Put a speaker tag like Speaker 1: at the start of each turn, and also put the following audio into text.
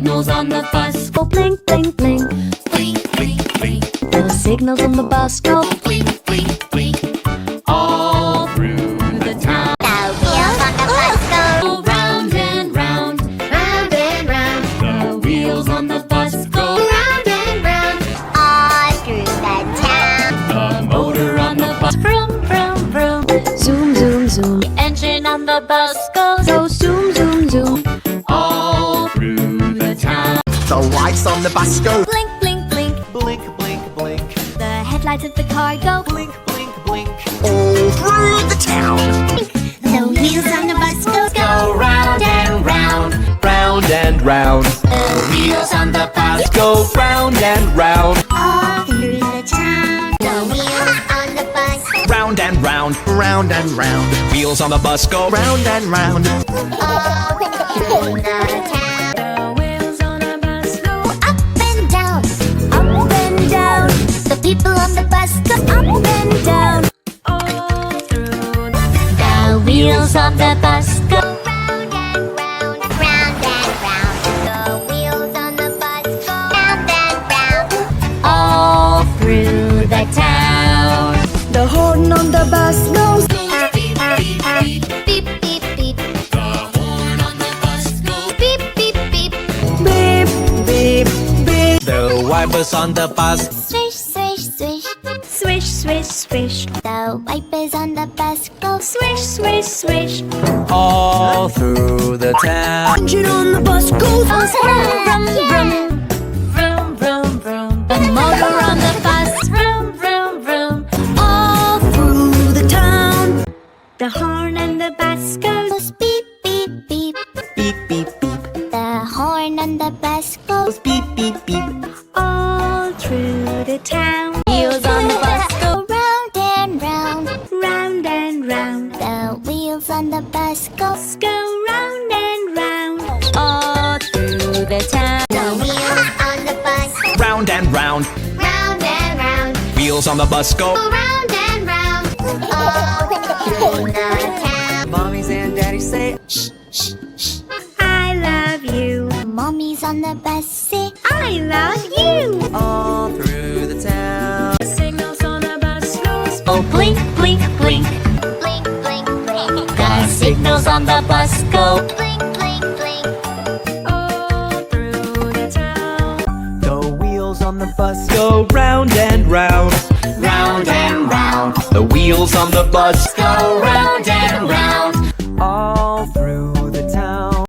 Speaker 1: signals on the bus
Speaker 2: go blink, blink, blink.
Speaker 1: blink, blink, blink.
Speaker 2: The signals on the bus go
Speaker 1: Blink, blink, blink. All through the town.
Speaker 3: The wheels on the bus
Speaker 1: Go round and round,
Speaker 3: round and round,
Speaker 1: the wheels on the bus go
Speaker 3: round and round, all through the town.
Speaker 1: the motor on the bus
Speaker 2: vroom, vroom, vroom. Zoom, zoom, zoom.
Speaker 1: the engine on the bus goes
Speaker 2: Go zoom, zoom, zoom.
Speaker 1: all through the town.
Speaker 4: The lights on the bus go
Speaker 2: Blink, blink, blink.
Speaker 4: blink, blink, blink,
Speaker 2: The headlights of the car go
Speaker 4: blink, blink, blink, all through the town.
Speaker 3: The wheels on the bus
Speaker 1: Go round and round,
Speaker 4: Round and round,
Speaker 1: the wheels on the bus
Speaker 4: go round and round,
Speaker 3: all through the town. The wheels on the bus
Speaker 4: round and round, round and round. Wheels on the bus go round and round.
Speaker 3: all through the town.
Speaker 2: The wheels on a bus go
Speaker 3: Up and down,
Speaker 2: up and down.
Speaker 3: the people on the bus go
Speaker 2: Up and down. All through
Speaker 1: The wheels on the bus go
Speaker 3: round and round, round and round. The wheels on the bus go round and round.
Speaker 1: all through the town.
Speaker 2: the horn on the bus goes
Speaker 1: Beep, beep, beep.
Speaker 3: Beep, beep, beep,
Speaker 1: The horn on the bus goes
Speaker 3: beep, beep, beep.
Speaker 2: beep, beep, beep.
Speaker 4: The wipers on the bus
Speaker 3: Swish, swish, swish.
Speaker 2: Swish, swish, swish.
Speaker 3: The wipers on the bus go
Speaker 2: Swish, swish, swish.
Speaker 4: all through the town.
Speaker 2: Engine on the bus goes
Speaker 3: yeah.
Speaker 2: vroom, vroom, vroom. The motor on the bus vroom, vroom, vroom. All through the town. The horn and the bus goes
Speaker 3: Goes beep, beep, beep.
Speaker 4: Beep, beep, beep,
Speaker 3: The horn on the bus goes
Speaker 4: beep, beep, beep.
Speaker 2: all through the town. Wheels on the bus go
Speaker 3: round and round.
Speaker 2: round and round.
Speaker 3: The wheels on the bus go
Speaker 2: Go round and round. All through the town.
Speaker 3: The wheels on the bus
Speaker 4: Round and round,
Speaker 3: round and round.
Speaker 4: wheels on the bus go.
Speaker 3: Go round and round. All through the town.
Speaker 4: Mommies and daddies say
Speaker 2: I love you.
Speaker 3: Mommies on the bus say
Speaker 2: I love you.
Speaker 4: all through the town.
Speaker 2: The signals on the bus goes
Speaker 1: Oh, blink, blink, blink.
Speaker 3: blink, blink, blink.
Speaker 1: The signals on the bus go
Speaker 3: Blink, blink, blink.
Speaker 2: all through the town.
Speaker 4: The wheels on the bus go round and round.
Speaker 1: round and round.
Speaker 4: The wheels on the bus
Speaker 1: Go round